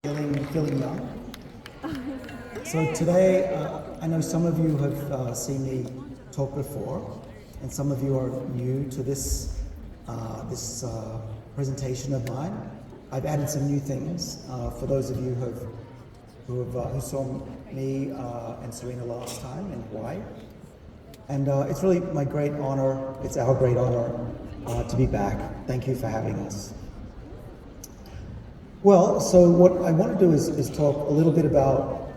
Feeling young. So today, I know some of you have seen me talk before, and some of you are new to this presentation of mine. I've added some new things for those of you who saw me and Serena last time in Hawaii. And it's really my great honor, it's our great honor to be back. Thank you for having us. Well, so what I want to do is talk a little bit about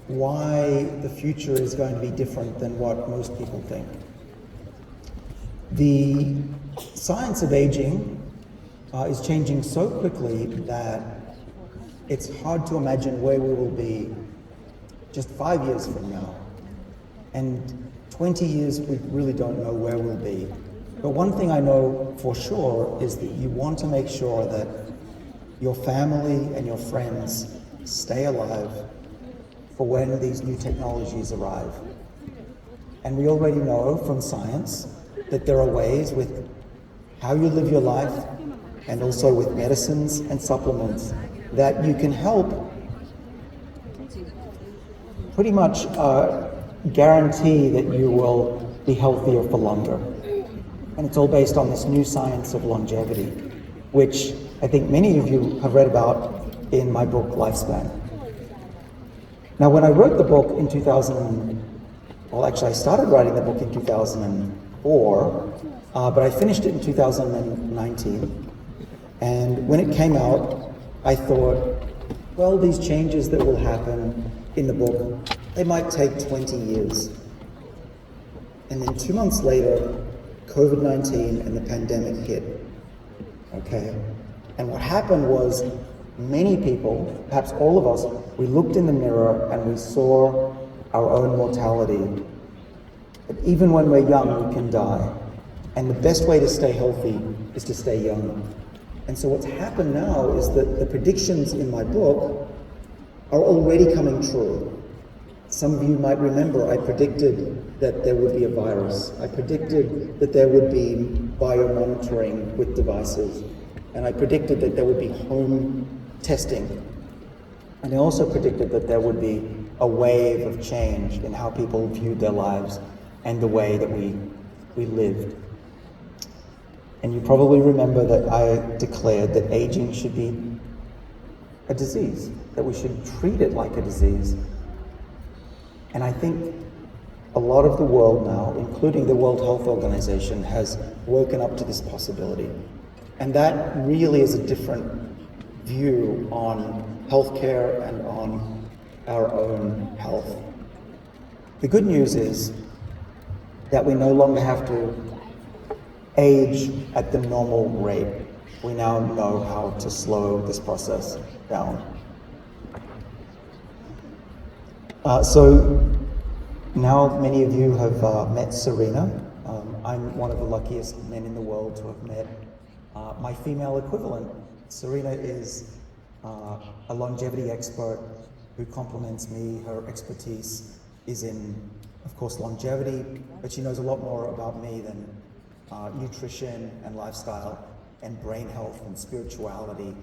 why the future is going to be different than what most people think. The science of aging is changing so quickly that it's hard to imagine where we will be just 5 years from now. And 20 years, we really don't know where we'll be. But one thing I know for sure is that you want to make sure that your family and your friends stay alive for when these new technologies arrive. And we already know from science that there are ways with how you live your life and also with medicines and supplements that you can help pretty much guarantee that you will be healthier for longer. And it's all based on this new science of longevity, which I think many of you have read about in my book, Lifespan. Now, when I wrote the book in I started writing the book in 2004, but I finished it in 2019. And when it came out, I thought, well, these changes that will happen in the book, they might take 20 years. And then 2 months later, COVID-19 and the pandemic hit. Okay? And what happened was many people, perhaps all of us, we looked in the mirror and we saw our own mortality. But even when we're young, we can die. And the best way to stay healthy is to stay young. And so what's happened now is that the predictions in my book are already coming true. Some of you might remember I predicted that there would be a virus. I predicted that there would be biomonitoring with devices. And I predicted that there would be home testing. And I also predicted that there would be a wave of change in how people viewed their lives and the way that we lived. And you probably remember that I declared that aging should be a disease, that we should treat it like a disease. And I think a lot of the world now, including the World Health Organization, has woken up to this possibility. And that really is a different view on healthcare and on our own health. The good news is that we no longer have to age at the normal rate. We now know how to slow this process down. So now many of you have met Serena. I'm one of the luckiest men in the world to have met my female equivalent. Serena is a longevity expert who complements me. Her expertise is in, of course, longevity, but she knows a lot more about me than nutrition and lifestyle and brain health and spirituality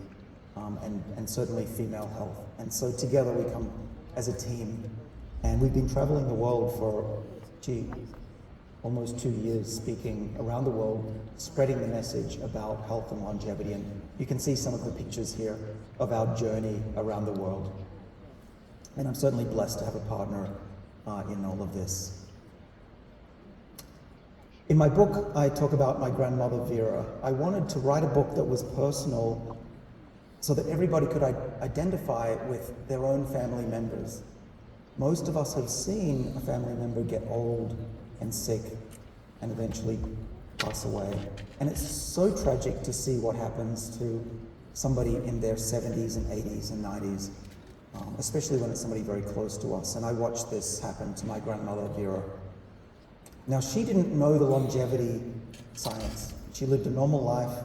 and certainly female health. And so together we come as a team, and we've been traveling the world for, almost 2 years, speaking around the world, spreading the message about health and longevity. And you can see some of the pictures here of our journey around the world. And I'm certainly blessed to have a partner in all of this. In my book, I talk about my grandmother, Vera. I wanted to write a book that was personal so that everybody could identify with their own family members. Most of us have seen a family member get old and sick and eventually pass away. And it's so tragic to see what happens to somebody in their 70s and 80s and 90s, especially when it's somebody very close to us. And I watched this happen to my grandmother, Vera. Now, she didn't know the longevity science. She lived a normal life.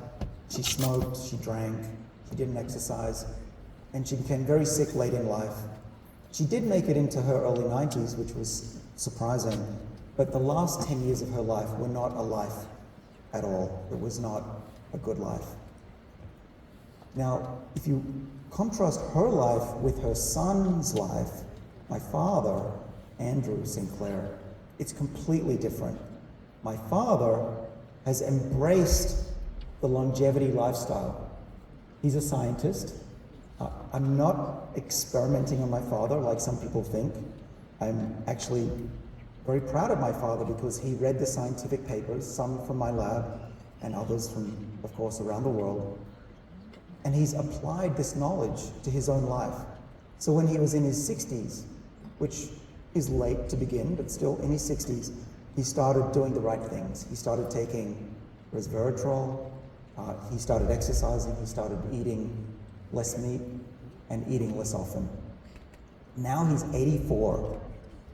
She smoked, she drank, she didn't exercise, and she became very sick late in life. She did make it into her early 90s, which was surprising, but the last 10 years of her life were not a life at all. It was not a good life. Now, if you Contrast her life with her son's life, my father, Andrew Sinclair. It's completely different. My father has embraced the longevity lifestyle. He's a scientist. I'm not experimenting on my father like some people think. I'm actually very proud of my father because he read the scientific papers, some from my lab and others from, of course, around the world. And he's applied this knowledge to his own life. So when he was in his 60s, which is late to begin, but still in his 60s, he started doing the right things. He started taking resveratrol, he started exercising, he started eating less meat and eating less often. Now he's 84,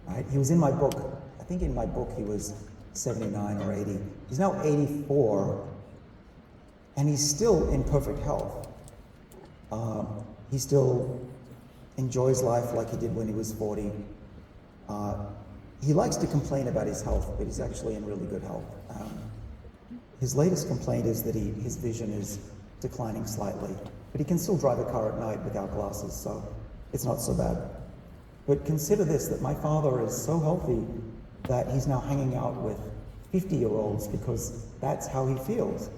right? He was in my book, I think in my book he was 79 or 80. He's now 84, and he's still in perfect health. He still enjoys life like he did when he was 40. He likes to complain about his health, but he's actually in really good health. His latest complaint is that his vision is declining slightly, but he can still drive a car at night without glasses, so it's not so bad. But consider this, that my father is so healthy that he's now hanging out with 50-year-olds because that's how he feels.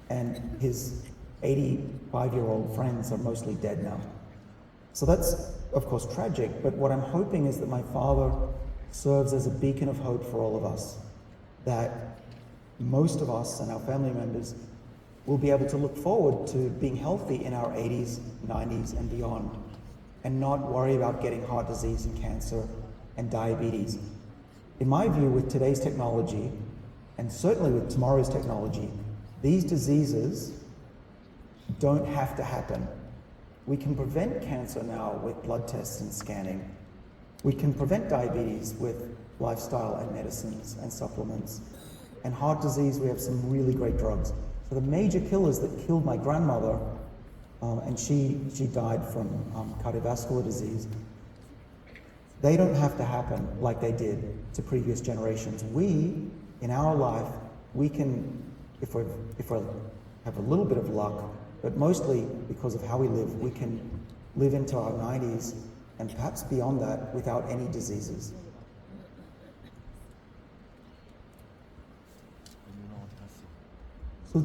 And his 85-year-old friends are mostly dead now. So that's, of course, tragic, but what I'm hoping is that my father serves as a beacon of hope for all of us, that most of us and our family members will be able to look forward to being healthy in our 80s, 90s, and beyond, and not worry about getting heart disease and cancer and diabetes. In my view, with today's technology, and certainly with tomorrow's technology, these diseases don't have to happen. We can prevent cancer now with blood tests and scanning. We can prevent diabetes with lifestyle and medicines and supplements. And heart disease, we have some really great drugs. So the major killers that killed my grandmother, and she died from cardiovascular disease, they don't have to happen like they did to previous generations. We, in our life, we can, if we have a little bit of luck, but mostly because of how we live, we can live into our 90s and perhaps beyond that without any diseases. So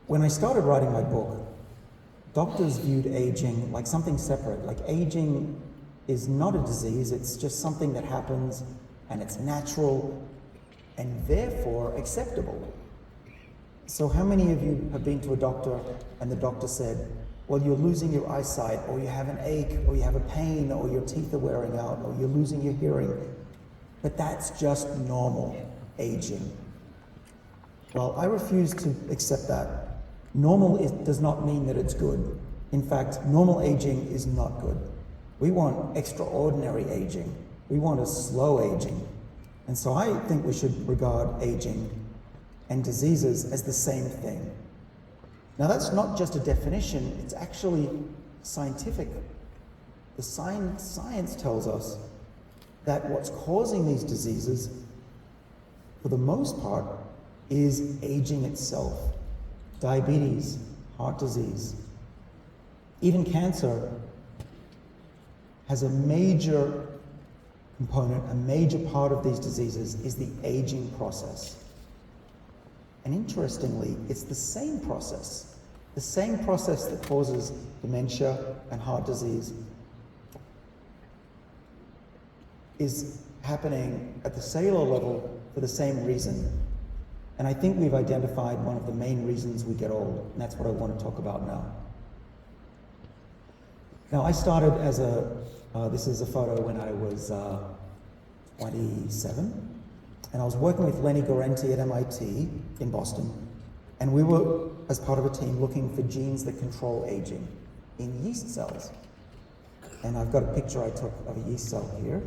when I started writing my book, doctors viewed aging like something separate, like aging is not a disease, it's just something that happens and it's natural and therefore acceptable. So how many of you have been to a doctor and the doctor said, well, you're losing your eyesight, or you have an ache, or you have a pain, or your teeth are wearing out, or you're losing your hearing, but that's just normal aging. Well, I refuse to accept that. Normal does not mean that it's good. In fact, normal aging is not good. We want extraordinary aging. We want a slow aging. And so I think we should regard aging and diseases as the same thing. Now that's not just a definition, it's actually scientific. The science tells us that what's causing these diseases, for the most part, is aging itself. Diabetes, heart disease, even cancer has a major component, a major part of these diseases is the aging process. And interestingly, it's the same process that causes dementia and heart disease is happening at the cellular level for the same reason. And I think we've identified one of the main reasons we get old, and that's what I want to talk about now. Now, I started as this is a photo when I was 27, and I was working with Lenny Guarente at MIT in Boston, and we were, as part of a team, looking for genes that control aging in yeast cells. And I've got a picture I took of a yeast cell here.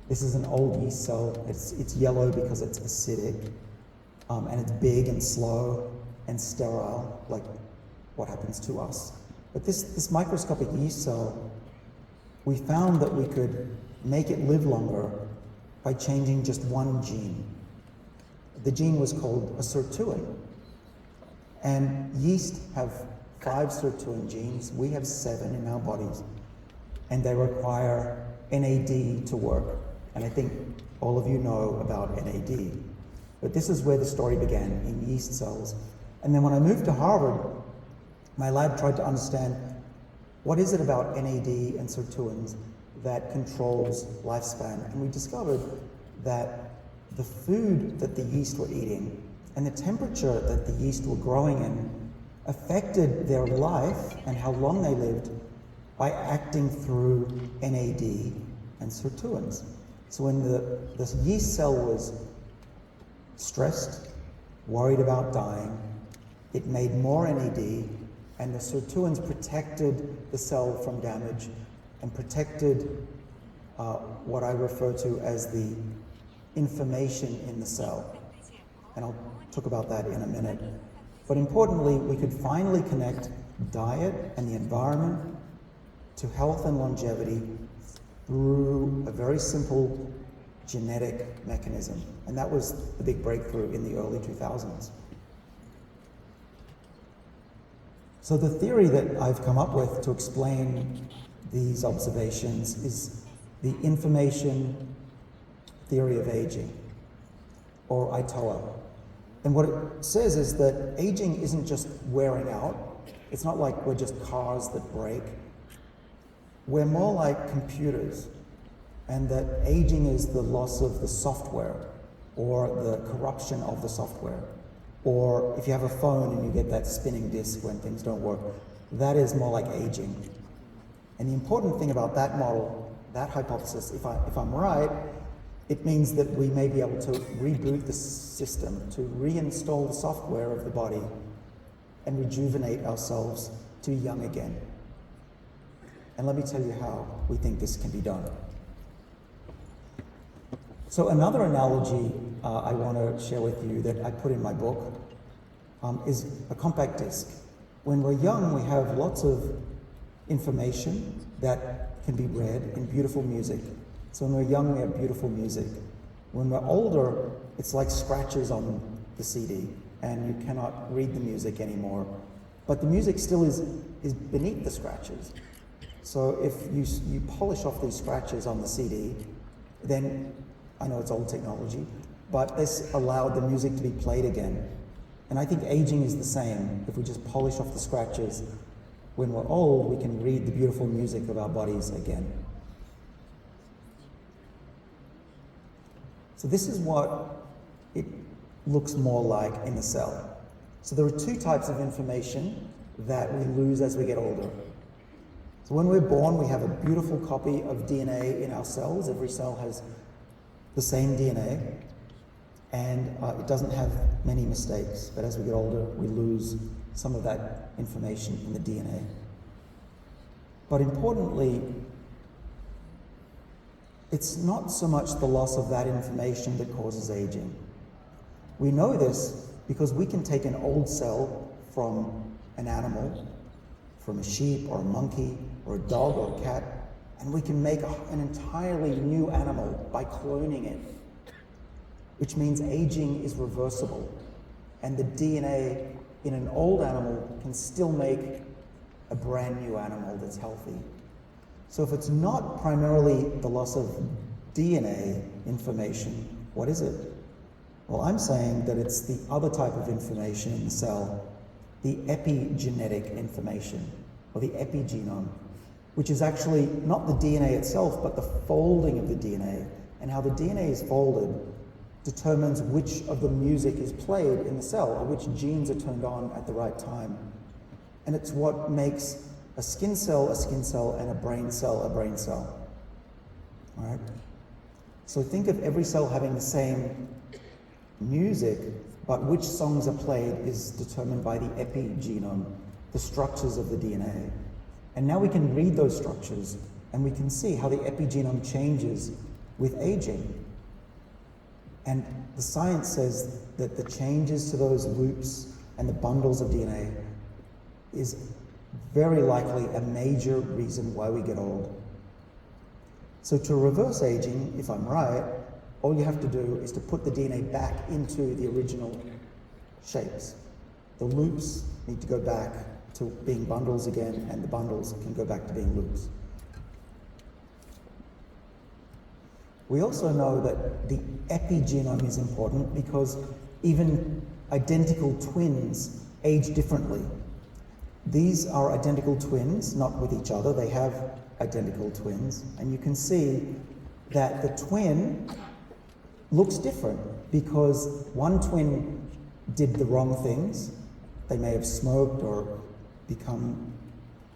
This is an old yeast cell. It's yellow because it's acidic, and it's big and slow and sterile, like what happens to us. But this microscopic yeast cell, we found that we could make it live longer by changing just one gene. The gene was called a sirtuin. And yeast have 5 sirtuin genes. We have 7 in our bodies, and they require NAD to work. And I think all of you know about NAD. But this is where the story began, in yeast cells. And then when I moved to Harvard, my lab tried to understand what is it about NAD and sirtuins that controls lifespan. And we discovered that the food that the yeast were eating and the temperature that the yeast were growing in affected their life and how long they lived by acting through NAD and sirtuins. So when the yeast cell was stressed, worried about dying, it made more NAD, and the sirtuins protected the cell from damage and protected what I refer to as the information in the cell. And I'll talk about that in a minute. But importantly, we could finally connect diet and the environment to health and longevity through a very simple genetic mechanism. And that was the big breakthrough in the early 2000s. So the theory that I've come up with to explain these observations is the information theory of aging, or ITOA. And what it says is that aging isn't just wearing out. It's not like we're just cars that break. We're more like computers, and that aging is the loss of the software or the corruption of the software. Or if you have a phone and you get that spinning disk when things don't work, that is more like aging. And the important thing about that model, that hypothesis, if I'm right, it means that we may be able to reboot the system, to reinstall the software of the body and rejuvenate ourselves to be young again. And let me tell you how we think this can be done. So another analogy I want to share with you that I put in my book is a compact disc. When we're young, we have lots of information that can be read in beautiful music. So when we're young, we have beautiful music. When we're older, it's like scratches on the CD, and you cannot read the music anymore. But the music still is beneath the scratches. So if you polish off these scratches on the CD, then, I know it's old technology, but this allowed the music to be played again. And I think aging is the same. If we just polish off the scratches, when we're old, we can read the beautiful music of our bodies again. So this is what it looks more like in the cell. So there are 2 types of information that we lose as we get older. So when we're born, we have a beautiful copy of DNA in our cells. Every cell has the same DNA, and it doesn't have many mistakes. But as we get older, we lose some of that information in the DNA. But importantly, it's not so much the loss of that information that causes aging. We know this because we can take an old cell from an animal, from a sheep or a monkey or a dog or a cat, and we can make an entirely new animal by cloning it, which means aging is reversible. And the DNA in an old animal can still make a brand new animal that's healthy. So if it's not primarily the loss of DNA information, what is it? Well, I'm saying that it's the other type of information in the cell, the epigenetic information, or the epigenome, which is actually not the DNA itself, but the folding of the DNA. And how the DNA is folded determines which of the music is played in the cell, or which genes are turned on at the right time. And it's what makes a skin cell, and a brain cell, all right? So think of every cell having the same music, but which songs are played is determined by the epigenome, the structures of the DNA. And now we can read those structures, and we can see how the epigenome changes with aging. And the science says that the changes to those loops and the bundles of DNA is very likely a major reason why we get old. So to reverse aging, if I'm right, all you have to do is to put the DNA back into the original shapes. The loops need to go back to being bundles again, and the bundles can go back to being loops. We also know that the epigenome is important because even identical twins age differently. These are identical twins, not with each other, they have identical twins, and you can see that the twin looks different because one twin did the wrong things. They may have smoked or become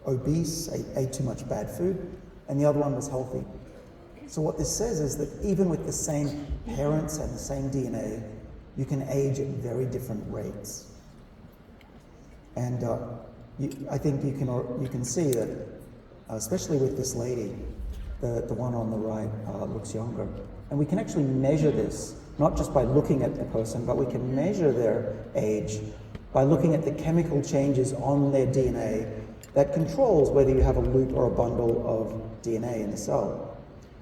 obese, ate too much bad food, and the other one was healthy. So what this says is that even with the same parents and the same DNA, you can age at very different rates. And I think you can see that, especially with this lady, the one on the right looks younger. And we can actually measure this, not just by looking at the person, but we can measure their age by looking at the chemical changes on their DNA that controls whether you have a loop or a bundle of DNA in the cell.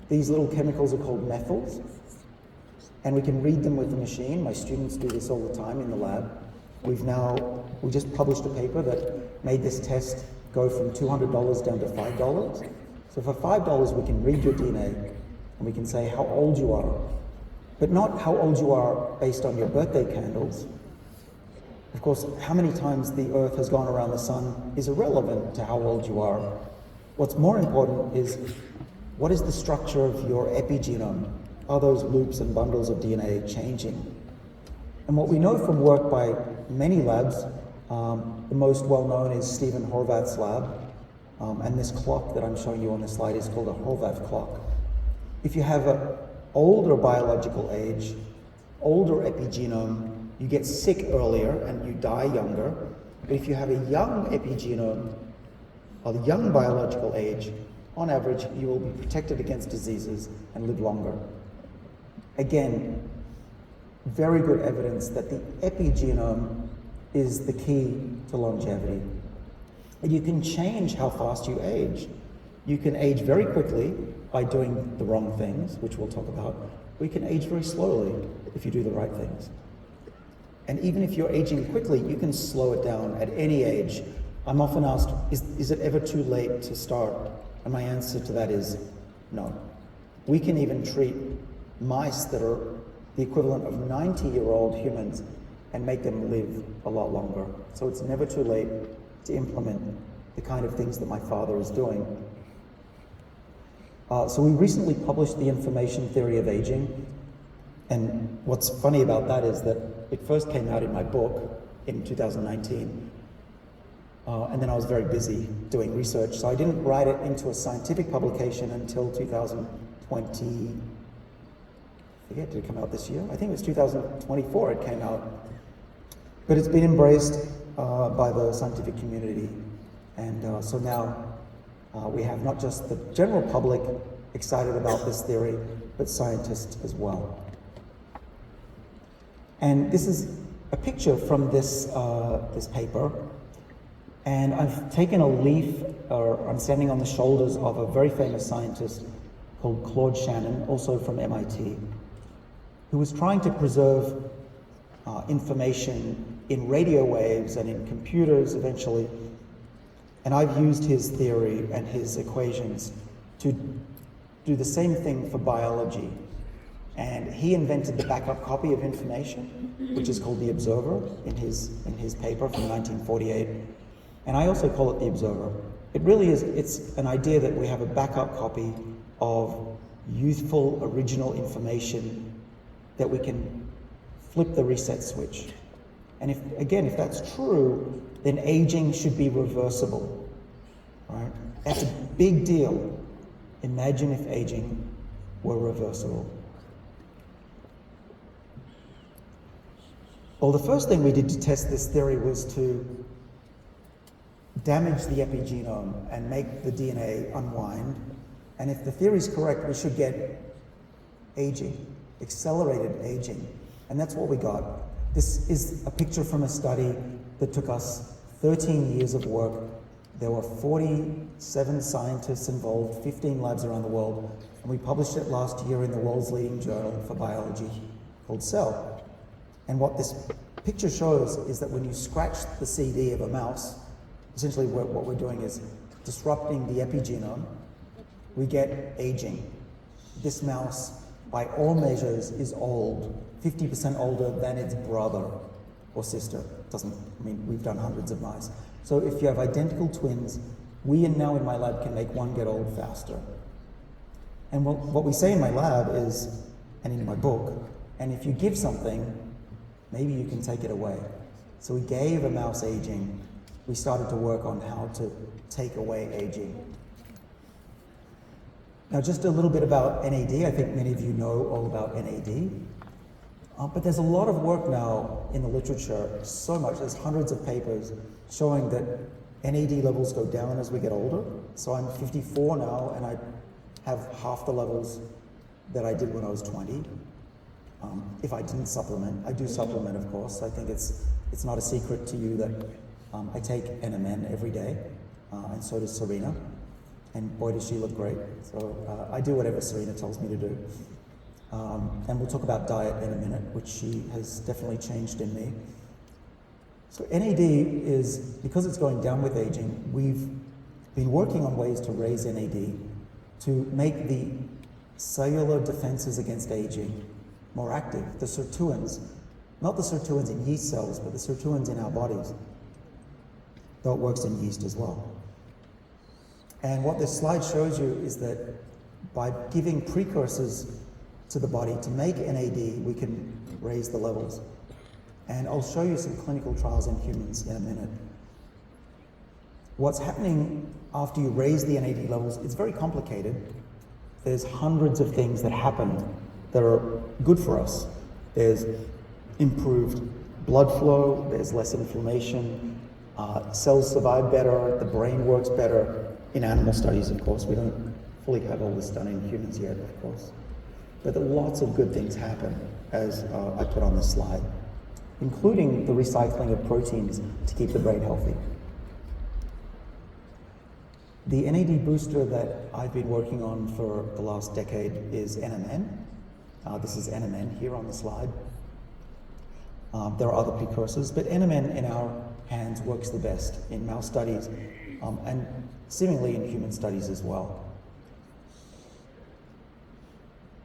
These little chemicals are called methyls, and we can read them with the machine. My students do this all the time in the lab. We just published a paper that made this test go from $200 down to $5. So for $5, we can read your DNA, and we can say how old you are, but not how old you are based on your birthday candles. Of course, how many times the Earth has gone around the sun is irrelevant to how old you are. What's more important is, what is the structure of your epigenome? Are those loops and bundles of DNA changing? And what we know from work by many labs, the most well-known is Stephen Horvath's lab, and this clock that I'm showing you on this slide is called a Horvath clock. If you have an older biological age, older epigenome, you get sick earlier and you die younger. But if you have a young epigenome, or the young biological age, on average, you will be protected against diseases and live longer. Again, very good evidence that the epigenome is the key to longevity. And you can change how fast you age. You can age very quickly by doing the wrong things, which we'll talk about. Or you can age very slowly if you do the right things. And even if you're aging quickly, you can slow it down at any age. I'm often asked, is it ever too late to start? And my answer to that is no. We can even treat mice that are the equivalent of 90-year-old humans and make them live a lot longer. So it's never too late to implement the kind of things that my father is doing. So we recently published the information theory of aging. And what's funny about that is that it first came out in my book in 2019. And then I was very busy doing research, so I didn't write it into a scientific publication until 2020. I forget, did it come out this year? I think it was 2024 it came out. But it's been embraced by the scientific community. And so now we have not just the general public excited about this theory, but scientists as well. And this is a picture from this paper. And I've taken a leaf, or I'm standing on the shoulders of a very famous scientist called Claude Shannon, also from MIT, who was trying to preserve information in radio waves and in computers eventually. And I've used his theory and his equations to do the same thing for biology. And he invented the backup copy of information, which is called the observer in his paper from 1948. And I also call it the observer. It really is, it's an idea that we have a backup copy of youthful, original information that we can flip the reset switch. And if that's true, then aging should be reversible, right? That's a big deal. Imagine if aging were reversible. Well, the first thing we did to test this theory was to damage the epigenome and make the DNA unwind. And if the theory is correct, we should get aging, accelerated aging. And that's what we got. This is a picture from a study that took us 13 years of work. There were 47 scientists involved, 15 labs around the world, and we published it last year in the world's leading journal for biology called Cell. And what this picture shows is that when you scratch the CD of a mouse, essentially what we're doing is disrupting the epigenome. We get aging. This mouse, by all measures, is old, 50% older than its brother or sister. We've done hundreds of mice. So if you have identical twins, we now in my lab can make one get old faster. And what we say in my lab is, and in my book, and if you give something, maybe you can take it away. So we gave a mouse aging. We started to work on how to take away aging. Now, just a little bit about NAD. I think many of you know all about NAD. But there's a lot of work now in the literature, so much. There's hundreds of papers showing that NAD levels go down as we get older. So I'm 54 now, and I have half the levels that I did when I was 20. If I didn't supplement, I do supplement, of course. I think it's not a secret to you that I take NMN every day, and so does Serena. And boy, does she look great. So I do whatever Serena tells me to do. And we'll talk about diet in a minute, which she has definitely changed in me. So NAD is, because it's going down with aging, we've been working on ways to raise NAD to make the cellular defenses against aging more active. The sirtuins, not the sirtuins in yeast cells, but the sirtuins in our bodies, though it works in yeast as well. And what this slide shows you is that by giving precursors to the body to make NAD, we can raise the levels. And I'll show you some clinical trials in humans in a minute. What's happening after you raise the NAD levels, it's very complicated. There's hundreds of things that happen that are good for us. There's improved blood flow, there's less inflammation, cells survive better, the brain works better. In animal studies, of course, we don't fully have all this done in humans yet, of course. But lots of good things happen, as I put on this slide, including the recycling of proteins to keep the brain healthy. The NAD booster that I've been working on for the last decade is NMN. This is NMN here on the slide. There are other precursors, but NMN in our hands works the best in mouse studies and seemingly in human studies as well.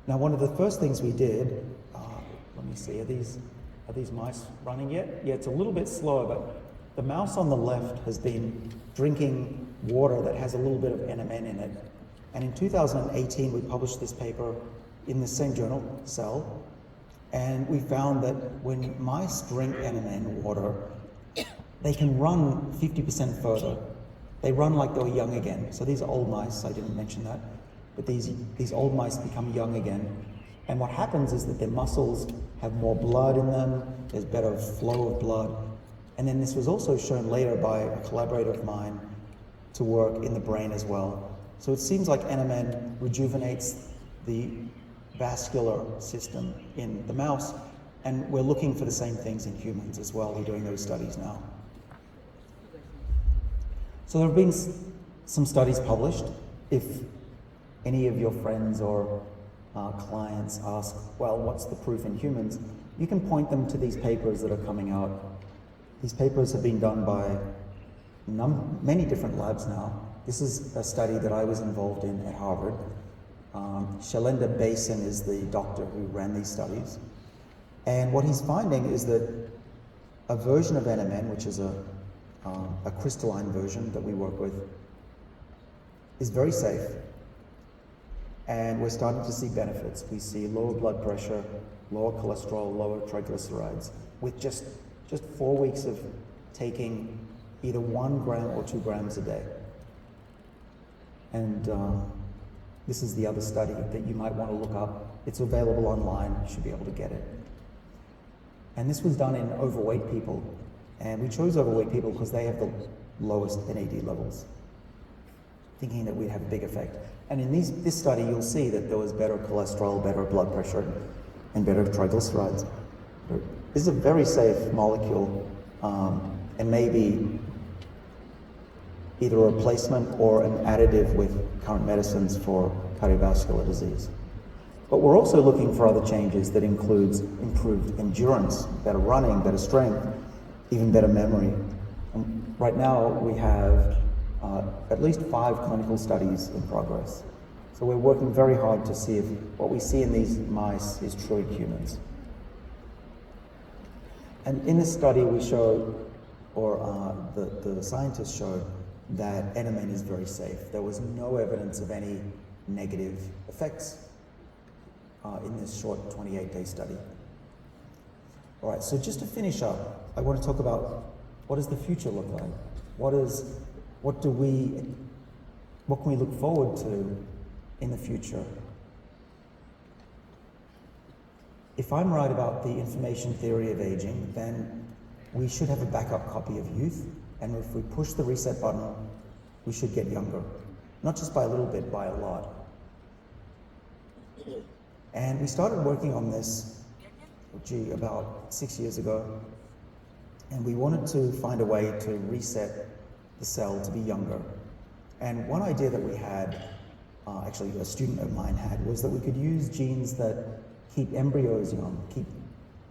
Now, one of the first things we did, let me see, are these mice running yet? Yeah, it's a little bit slower, but the mouse on the left has been drinking water that has a little bit of NMN in it. And in 2018, we published this paper in the same journal, Cell, and we found that when mice drink NMN water, they can run 50% further. They run like they were young again. So these are old mice, I didn't mention that, but these old mice become young again. And what happens is that their muscles have more blood in them, there's better flow of blood. And then this was also shown later by a collaborator of mine to work in the brain as well. So it seems like NMN rejuvenates the vascular system in the mouse, and we're looking for the same things in humans as well. We're doing those studies now. So there have been some studies published. If any of your friends or clients ask, well, what's the proof in humans? You can point them to these papers that are coming out. These papers have been done by many different labs now. This is a study that I was involved in at Harvard. Shailendra Basin is the doctor who ran these studies. And what he's finding is that a version of NMN, which is a crystalline version that we work with, is very safe. And we're starting to see benefits. We see lower blood pressure, lower cholesterol, lower triglycerides, with just 4 weeks of taking either 1 gram or 2 grams a day. And this is the other study that you might want to look up. It's available online, you should be able to get it. And this was done in overweight people. And we chose overweight people because they have the lowest NAD levels, thinking that we'd have a big effect. And in this study, you'll see that there was better cholesterol, better blood pressure, and better triglycerides. This is a very safe molecule, and maybe either a replacement or an additive with current medicines for cardiovascular disease. But we're also looking for other changes that includes improved endurance, better running, better strength, even better memory. And right now we have at least 5 clinical studies in progress. So we're working very hard to see if what we see in these mice is true in humans. And in this study we showed, or the scientists showed, that NMN is very safe. There was no evidence of any negative effects in this short 28-day study. All right, so just to finish up, I want to talk about what does the future look like? What can we look forward to in the future? If I'm right about the information theory of aging, then we should have a backup copy of youth, and if we push the reset button, we should get younger. Not just by a little bit, by a lot. And we started working on this, about 6 years ago, and we wanted to find a way to reset the cell to be younger. And one idea that we had, actually a student of mine had, was that we could use genes that keep embryos young, keep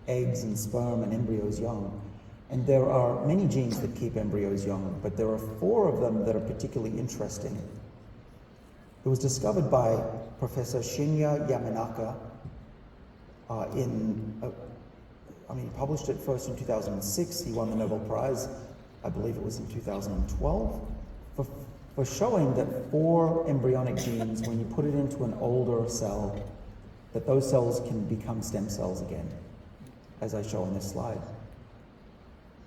eggs and sperm and embryos young. And there are many genes that keep embryos young, but there are 4 of them that are particularly interesting. It was discovered by Professor Shinya Yamanaka he published it first in 2006. He won the Nobel Prize, I believe it was in 2012, for showing that 4 embryonic genes, when you put it into an older cell, that those cells can become stem cells again, as I show on this slide.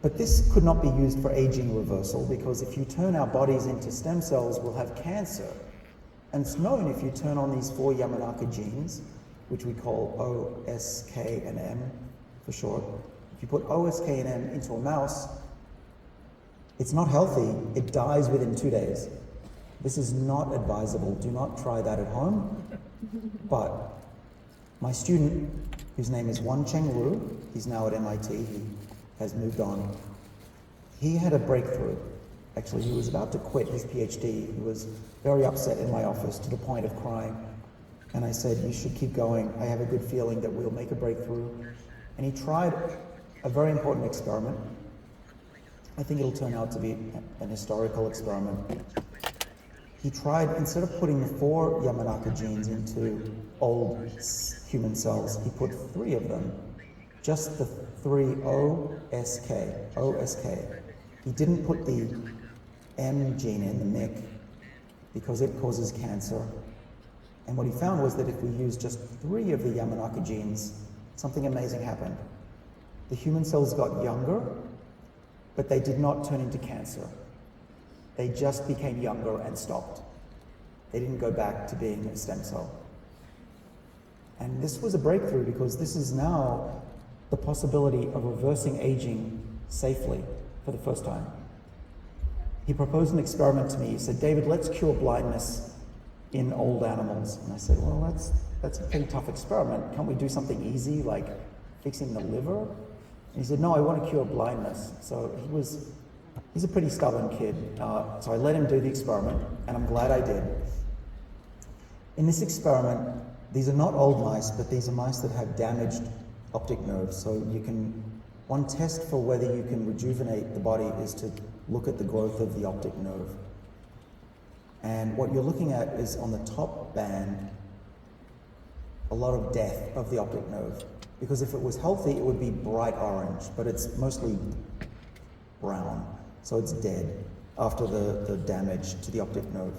But this could not be used for aging reversal, because if you turn our bodies into stem cells, we'll have cancer. And it's known if you turn on these 4 Yamanaka genes, which we call O, S, K, and M for short. If you put O, S, K, and M into a mouse, it's not healthy. It dies within 2 days. This is not advisable. Do not try that at home. But my student, whose name is Wencheng Wu, he's now at MIT, he has moved on. He had a breakthrough. Actually, he was about to quit his Ph.D. He was very upset in my office to the point of crying. And I said, you should keep going. I have a good feeling that we'll make a breakthrough. And he tried a very important experiment. I think it'll turn out to be an historical experiment. He tried, instead of putting the 4 Yamanaka genes into old human cells, he put 3 of them, just the 3 OSK. He didn't put the M gene in, the MYC, because it causes cancer. And what he found was that if we used just 3 of the Yamanaka genes, something amazing happened. The human cells got younger, but they did not turn into cancer. They just became younger and stopped. They didn't go back to being a stem cell. And this was a breakthrough, because this is now the possibility of reversing aging safely for the first time. He proposed an experiment to me. He said, David, let's cure blindness in old animals. And I said, well, that's a pretty tough experiment. Can't we do something easy, like fixing the liver? And he said, no, I want to cure blindness. So he's a pretty stubborn kid. So I let him do the experiment, and I'm glad I did. In this experiment, these are not old mice, but these are mice that have damaged optic nerves. So one test for whether you can rejuvenate the body is to look at the growth of the optic nerve. And what you're looking at is, on the top band, a lot of death of the optic nerve. Because if it was healthy, it would be bright orange, but it's mostly brown. So it's dead after the damage to the optic nerve.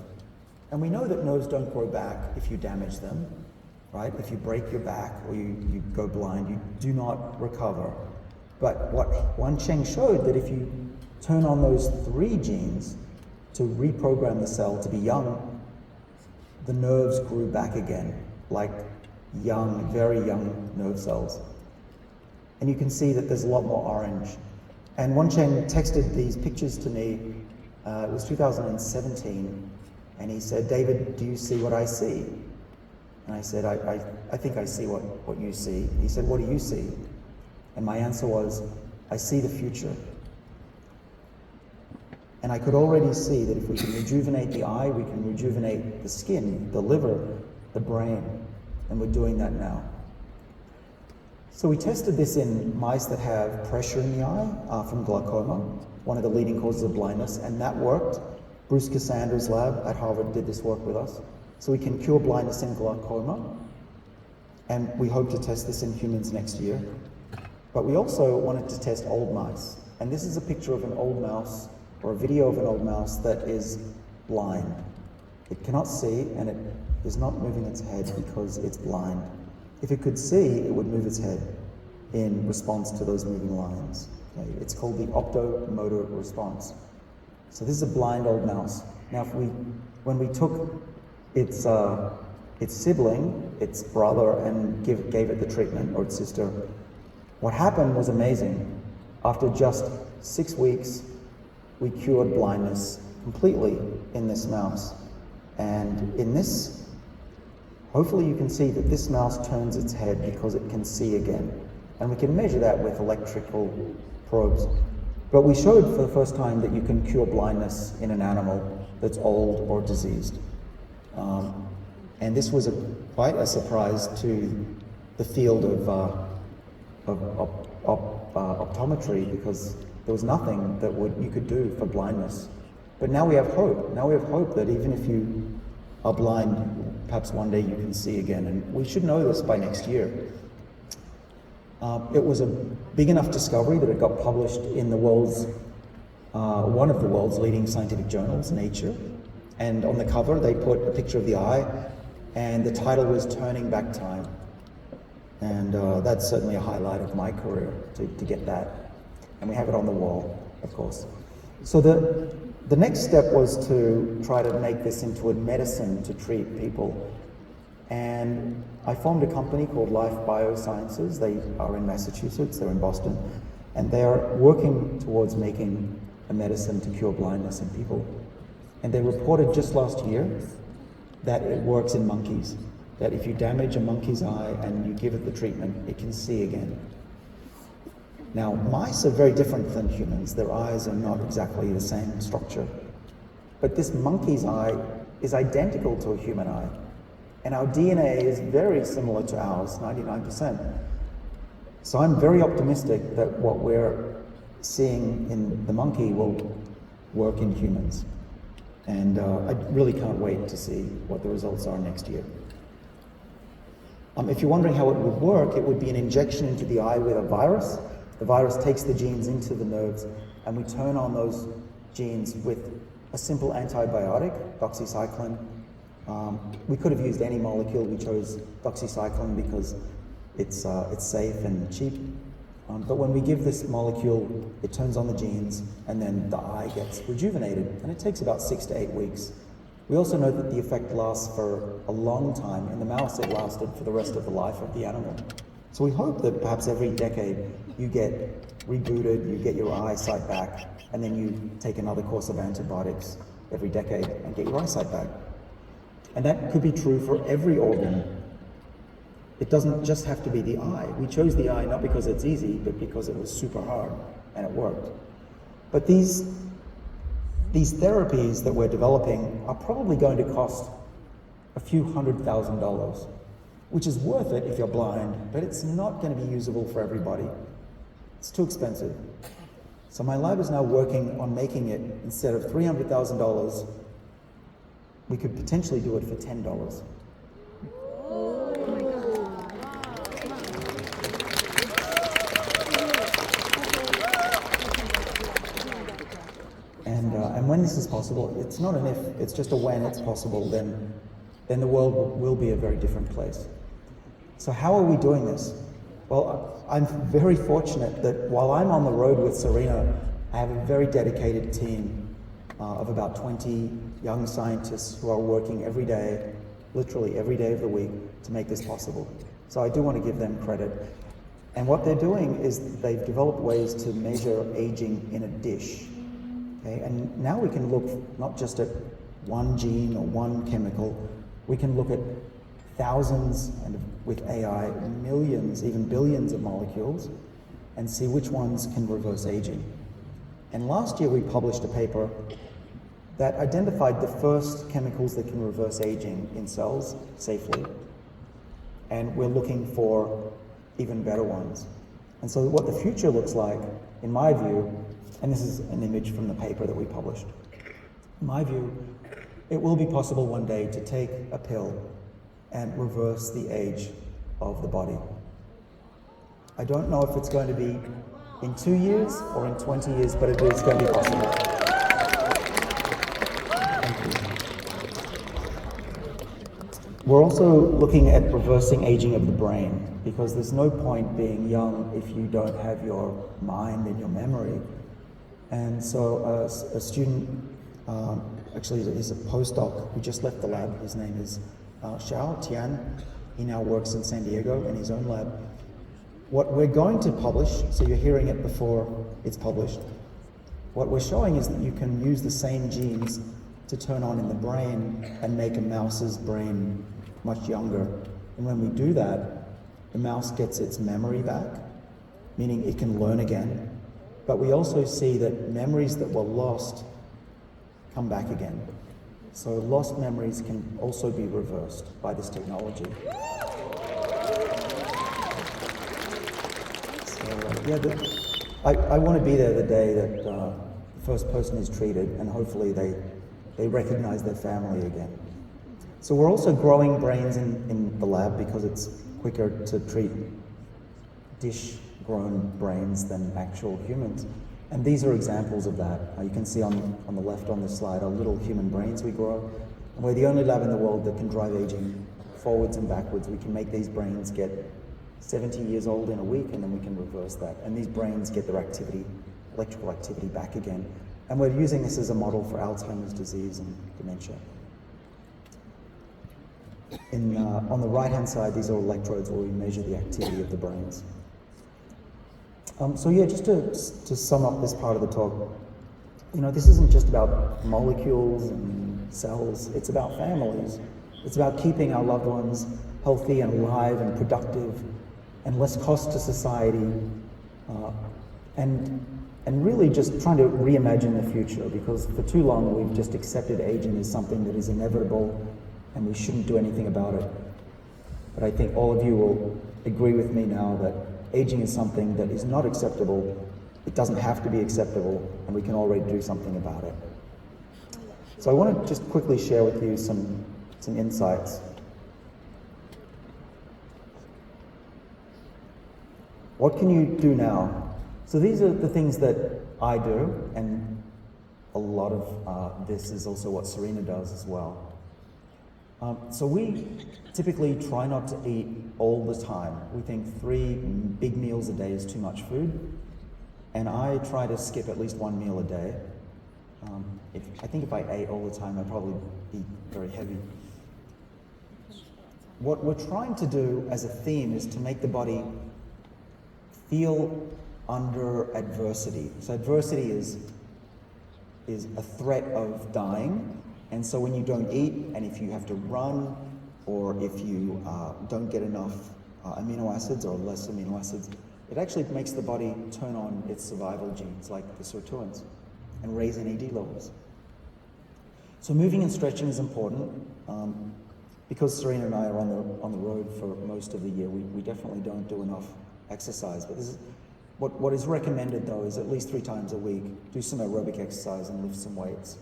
And we know that nerves don't grow back if you damage them, right? If you break your back or you go blind, you do not recover. But what Wencheng showed, that if you turn on those 3 genes to reprogram the cell to be young, the nerves grew back again, like young, very young nerve cells. And you can see that there's a lot more orange. And Wencheng texted these pictures to me, it was 2017, and he said, David, do you see what I see? And I said, I think I see what you see. He said, what do you see? And my answer was, I see the future. And I could already see that if we can rejuvenate the eye, we can rejuvenate the skin, the liver, the brain, and we're doing that now. So we tested this in mice that have pressure in the eye from glaucoma, one of the leading causes of blindness, and that worked. Bruce Cassandra's lab at Harvard did this work with us. So we can cure blindness in glaucoma, and we hope to test this in humans next year. But we also wanted to test old mice, and this is a picture of an old mouse, or a video of an old mouse that is blind. It cannot see, and it is not moving its head because it's blind. If it could see, it would move its head in response to those moving lines. Okay? It's called the optomotor response. So this is a blind old mouse. Now, when we took its sibling, its brother, and gave it the treatment, or its sister, what happened was amazing. After just 6 weeks, we cured blindness completely in this mouse. And in this, hopefully you can see that this mouse turns its head because it can see again. And we can measure that with electrical probes. But we showed for the first time that you can cure blindness in an animal that's old or diseased. And this was quite a surprise to the field of optometry, because there was nothing that you could do for blindness. But now we have hope. Now we have hope that even if you are blind, perhaps one day you can see again. And we should know this by next year. It was a big enough discovery that it got published in the world's, one of the world's leading scientific journals, Nature. And on the cover, they put a picture of the eye, and the title was Turning Back Time. And that's certainly a highlight of my career, to get that. And we have it on the wall, of course. So the next step was to try to make this into a medicine to treat people. And I formed a company called Life Biosciences. They are in Massachusetts, they're in Boston, and they are working towards making a medicine to cure blindness in people. And they reported just last year that it works in monkeys, that if you damage a monkey's eye and you give it the treatment, it can see again. Now, mice are very different than humans. Their eyes are not exactly the same structure. But this monkey's eye is identical to a human eye. And our DNA is very similar to ours, 99%. So I'm very optimistic that what we're seeing in the monkey will work in humans. And I really can't wait to see what the results are next year. If you're wondering how it would work, it would be an injection into the eye with a virus. The virus takes the genes into the nerves, and we turn on those genes with a simple antibiotic, doxycycline. We could have used any molecule. We chose doxycycline because it's safe and cheap. But when we give this molecule, it turns on the genes, and then the eye gets rejuvenated, and it takes about 6 to 8 weeks. We also know that the effect lasts for a long time. In the mouse, it lasted for the rest of the life of the animal. So we hope that perhaps every decade you get rebooted, you get your eyesight back, and then you take another course of antibiotics every decade and get your eyesight back. And that could be true for every organ. It doesn't just have to be the eye. We chose the eye not because it's easy, but because it was super hard and it worked. But these therapies that we're developing are probably going to cost a few $100,000, which is worth it if you're blind, but it's not going to be usable for everybody. It's too expensive. So my lab is now working on making it, instead of $300,000, we could potentially do it for $10. And when this is possible, it's not an if, it's just a when it's possible, then the world will be a very different place. So how are we doing this? Well, I'm very fortunate that while I'm on the road with Serena, I have a very dedicated team of about 20 young scientists who are working every day, literally every day of the week, to make this possible. So I do want to give them credit. And what they're doing is they've developed ways to measure aging in a dish. Okay? And now we can look not just at one gene or one chemical, we can look at thousands, and with AI, millions, even billions of molecules, and see which ones can reverse aging. And last year we published a paper that identified the first chemicals that can reverse aging in cells safely. And we're looking for even better ones. And so what the future looks like, in my view, and this is an image from the paper that we published. In my view, it will be possible one day to take a pill and reverse the age of the body. I don't know if it's going to be in 2 years or in 20 years, but it is going to be possible. Thank you. We're also looking at reversing aging of the brain, because there's no point being young if you don't have your mind and your memory. And so a student, actually he's a postdoc who just left the lab, his name is Xiao Tian. He now works in San Diego in his own lab. What we're going to publish, so you're hearing it before it's published, what we're showing is that you can use the same genes to turn on in the brain and make a mouse's brain much younger. And when we do that, the mouse gets its memory back, meaning it can learn again. But we also see that memories that were lost come back again. So lost memories can also be reversed by this technology. I want to be there the day that the first person is treated, and hopefully they recognize their family again. So we're also growing brains in the lab because it's quicker to treat dish-grown brains than actual humans. And these are examples of that. You can see on the left on this slide are little human brains we grow. And we're the only lab in the world that can drive aging forwards and backwards. We can make these brains get 70 years old in a week, and then we can reverse that. And these brains get their activity, electrical activity, back again. And we're using this as a model for Alzheimer's disease and dementia. On the right-hand side, these are electrodes where we measure the activity of the brains. So yeah, just to sum up this part of the talk, this isn't just about molecules and cells, it's about families. It's about keeping our loved ones healthy and alive and productive and less cost to society, and really just trying to reimagine the future, because for too long we've just accepted aging as something that is inevitable and we shouldn't do anything about it. But I think all of you will agree with me now that aging is something that is not acceptable. It doesn't have to be acceptable, and we can already do something about it. So I want to just quickly share with you some insights. What can you do now? So these are the things that I do, and a lot of this is also what Serena does as well. So we typically try not to eat all the time. We think 3 big meals a day is too much food, and I try to skip at least 1 meal a day. I think if I ate all the time, I'd probably be very heavy. What we're trying to do as a theme is to make the body feel under adversity. So adversity is a threat of dying. And so when you don't eat, and if you have to run, or if you don't get enough amino acids or less amino acids, it actually makes the body turn on its survival genes, like the sirtuins, and raise NAD levels. So moving and stretching is important. Because Serena and I are on the road for most of the year, we definitely don't do enough exercise. But this is, what is recommended, though, is at least 3 times a week, do some aerobic exercise and lift some weights.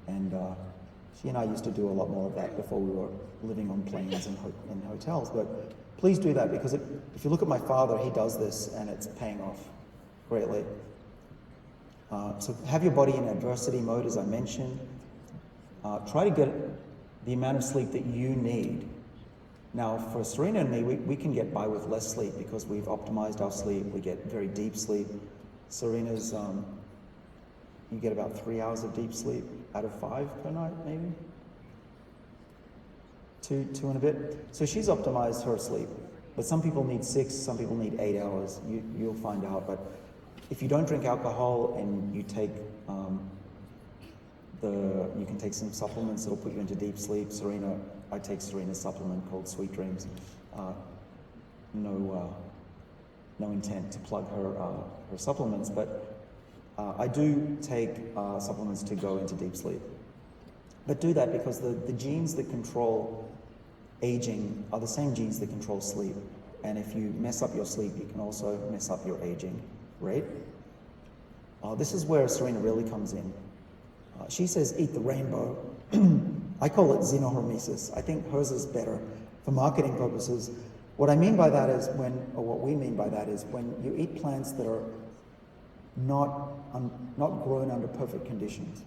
And she and I used to do a lot more of that before we were living on planes and in hotels. But please do that, because if you look at my father, he does this, and it's paying off greatly. So have your body in adversity mode, as I mentioned. Try to get the amount of sleep that you need. Now, for Serena and me, we can get by with less sleep because we've optimized our sleep. We get very deep sleep. Serena's, you get about 3 hours of deep sleep out of 5 per night, maybe? Two and a bit. So she's optimized her sleep. But some people need 6, some people need 8 hours. You'll find out. But if you don't drink alcohol and you take you can take some supplements that'll put you into deep sleep. I take Serena's supplement called Sweet Dreams. No intent to plug her supplements, but I do take supplements to go into deep sleep. But do that because the genes that control aging are the same genes that control sleep. And if you mess up your sleep, you can also mess up your aging rate. This is where Serena really comes in. She says, eat the rainbow. I call it xenohormesis. I think hers is better for marketing purposes. What I mean by that is what we mean by that is when you eat plants that are not grown under perfect conditions.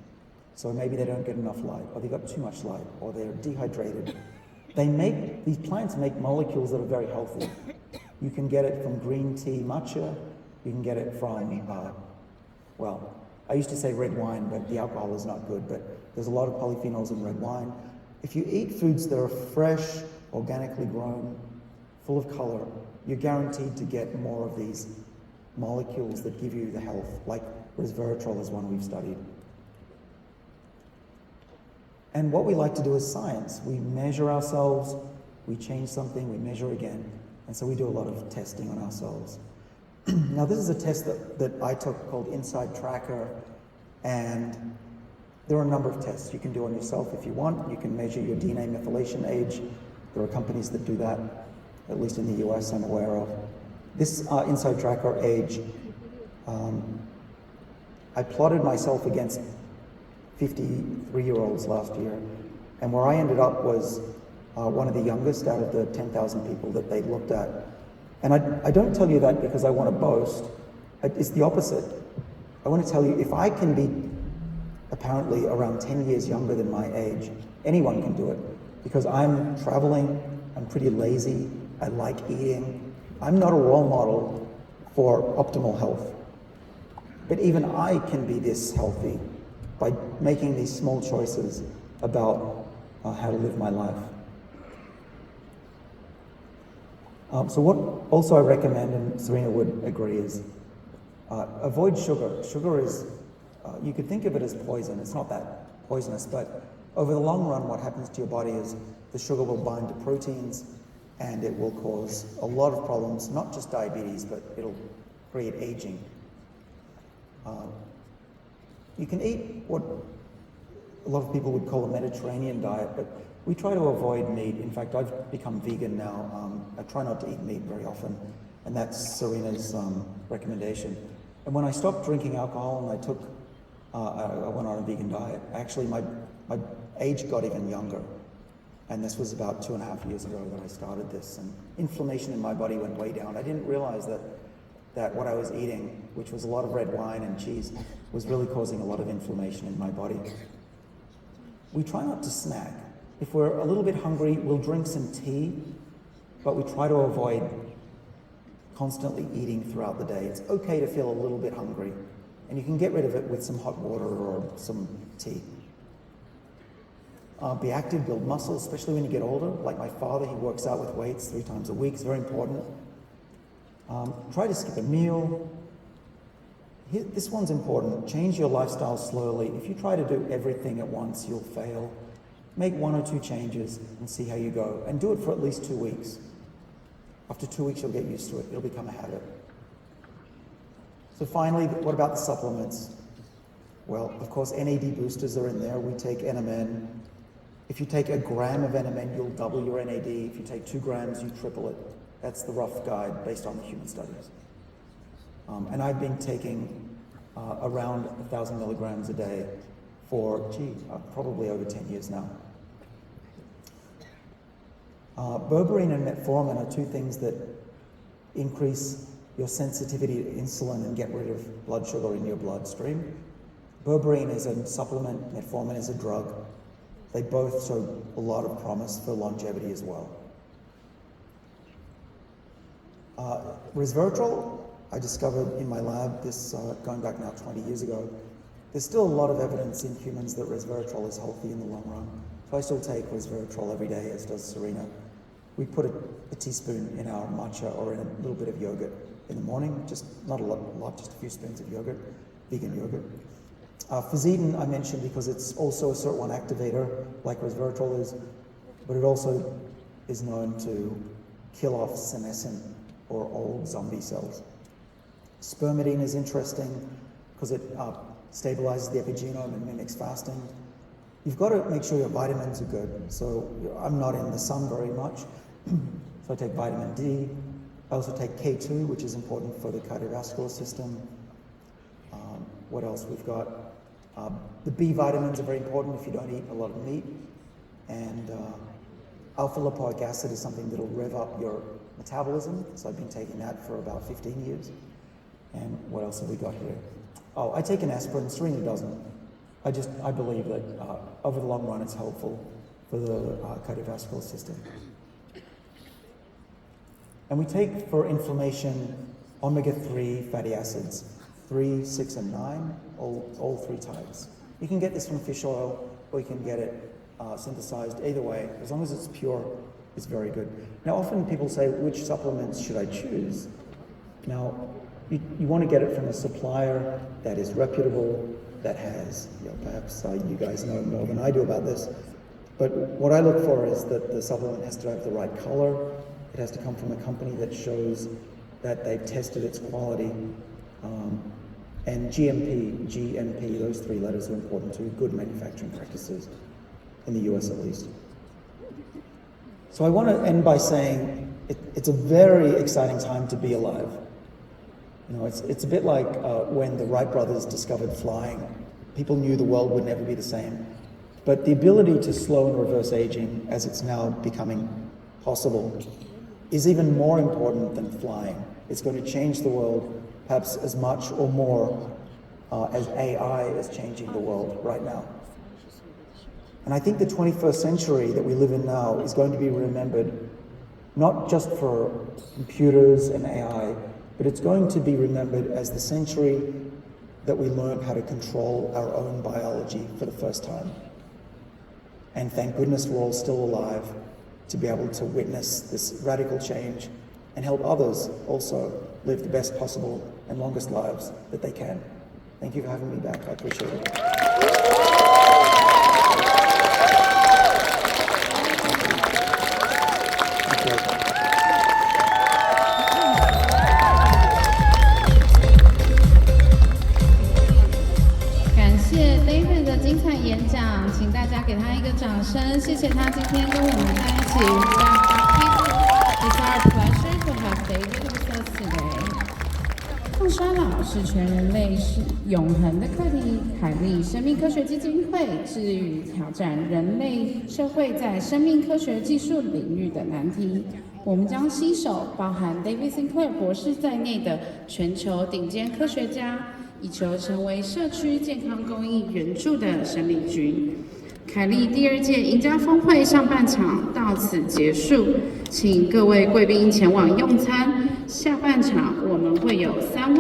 So maybe they don't get enough light, or they got too much light, or they're dehydrated. These plants make molecules that are very healthy. You can get it from green tea matcha. You can get it from, well, I used to say red wine, but the alcohol is not good, but there's a lot of polyphenols in red wine. If you eat foods that are fresh, organically grown, full of color, you're guaranteed to get more of these molecules that give you the health, like resveratrol is one we've studied. And what we like to do is science. We measure ourselves, we change something, we measure again, and so we do a lot of testing on ourselves. Now this is a test that I took called Inside Tracker, and there are a number of tests you can do on yourself if you want. You can measure your DNA methylation age. There are companies that do that, at least in the US I'm aware of. This Inside Tracker age, I plotted myself against 53-year-olds last year, and where I ended up was one of the youngest out of the 10,000 people that they looked at. And I don't tell you that because I want to boast. It's the opposite. I want to tell you, if I can be apparently around 10 years younger than my age, anyone can do it. Because I'm traveling, I'm pretty lazy, I like eating. I'm not a role model for optimal health. But even I can be this healthy by making these small choices about how to live my life. So what also I recommend, and Serena would agree, is avoid sugar. Sugar is, you could think of it as poison. It's not that poisonous, but over the long run, what happens to your body is the sugar will bind to proteins, and it will cause a lot of problems, not just diabetes, but it'll create aging. You can eat what a lot of people would call a Mediterranean diet, but we try to avoid meat. In fact, I've become vegan now. I try not to eat meat very often, and that's Serena's recommendation. And when I stopped drinking alcohol and I went on a vegan diet, actually my age got even younger. And this was about 2.5 years ago that I started this, and inflammation in my body went way down. I didn't realize that what I was eating, which was a lot of red wine and cheese, was really causing a lot of inflammation in my body. We try not to snack. If we're a little bit hungry, we'll drink some tea, but we try to avoid constantly eating throughout the day. It's okay to feel a little bit hungry, and you can get rid of it with some hot water or some tea. Be active, build muscle, especially when you get older. Like my father, he works out with weights 3 times a week. It's very important. Try to skip a meal. This one's important. Change your lifestyle slowly. If you try to do everything at once, you'll fail. Make 1 or 2 changes and see how you go. And do it for at least 2 weeks. After 2 weeks, you'll get used to it. It'll become a habit. So finally, what about the supplements? Well, of course, NAD boosters are in there. We take NMN. If you take 1 gram of NMN, you'll double your NAD. If you take 2 grams, you triple it. That's the rough guide based on the human studies. And I've been taking around 1,000 milligrams a day for, probably over 10 years now. Berberine and metformin are 2 things that increase your sensitivity to insulin and get rid of blood sugar in your bloodstream. Berberine is a supplement, metformin is a drug. They both show a lot of promise for longevity as well. Resveratrol, I discovered in my lab, this going back now 20 years ago. There's still a lot of evidence in humans that resveratrol is healthy in the long run. So I still take resveratrol every day, as does Serena. We put a teaspoon in our matcha or in a little bit of yogurt in the morning, just not a lot, just a few spoons of yogurt, vegan yogurt. Physeden I mentioned because it's also a SIRT1 activator, like resveratrol is, but it also is known to kill off senescent or old zombie cells. Spermidine is interesting because it stabilizes the epigenome and mimics fasting. You've got to make sure your vitamins are good. So I'm not in the sun very much, so I take vitamin D. I also take K2, which is important for the cardiovascular system. what else we've got? The B vitamins are very important if you don't eat a lot of meat. And alpha lipoic acid is something that'll rev up your metabolism. So I've been taking that for about 15 years. And what else have we got here? Oh, I take an aspirin. Serena doesn't. I believe that over the long run it's helpful for the cardiovascular system. And we take for inflammation omega-3 fatty acids, 3, 6, and 9, all 3 types. You can get this from fish oil, or you can get it synthesized. Either way, as long as it's pure, it's very good. Now, often people say, which supplements should I choose? Now, you want to get it from a supplier that is reputable, that has, perhaps you guys know more than I do about this, but what I look for is that the supplement has to have the right color. It has to come from a company that shows that they've tested its quality. And GMP, those 3 letters are important too, good manufacturing practices, in the US at least. So I want to end by saying it's a very exciting time to be alive. It's a bit like when the Wright brothers discovered flying. People knew the world would never be the same. But the ability to slow and reverse aging, as it's now becoming possible, is even more important than flying. It's going to change the world perhaps as much or more as AI is changing the world right now. And I think the 21st century that we live in now is going to be remembered not just for computers and AI, but it's going to be remembered as the century that we learned how to control our own biology for the first time. And thank goodness we're all still alive to be able to witness this radical change and help others also live the best possible and longest lives that they can. Thank you for having me back. I appreciate it.感谢 David 的精彩演讲，请大家给他一个掌声。谢谢他今天跟我们在一起。It's our pleasure to have David with us today. 抗衰老是全人类永恒的课题。凯利生命科学基金会致力于挑战人类社会在生命科学技术领域的难题。我们将携手包含 David Sinclair 博士在内的全球顶尖科学家，以求成为社区健康公益援助的生力军。凯利第2届赢家峰会上半场到此结束，请各位贵宾前往用餐。下半场我们会有3位。